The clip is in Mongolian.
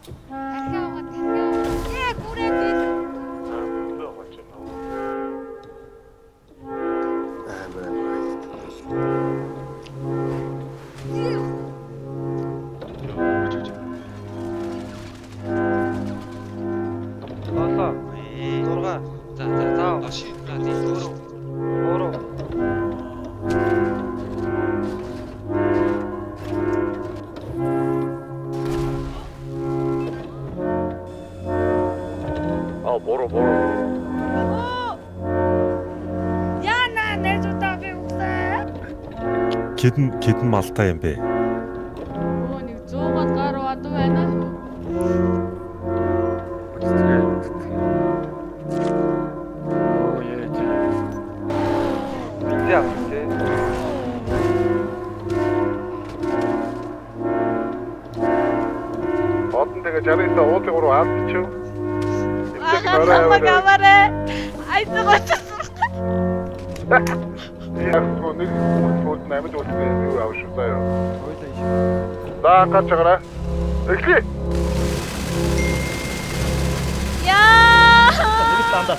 Яа гүрээ би. Болоо. 6. За 5. 4. Бороо. Яна найзуудаа би угсаа. Кидэн малтай юм бэ. Оо нэг 100-аад гаруй адуу байна. Яа тий. Одон тэгээ 69 уулын руу алдчихв. Агаарэ. Айдаг очсон. Яг нэг сууд нэмж үлдээ юу авах шүү заяа. Ойлаа иш. За гарч агараа. Эхлэе. Яа! Нэг дандаа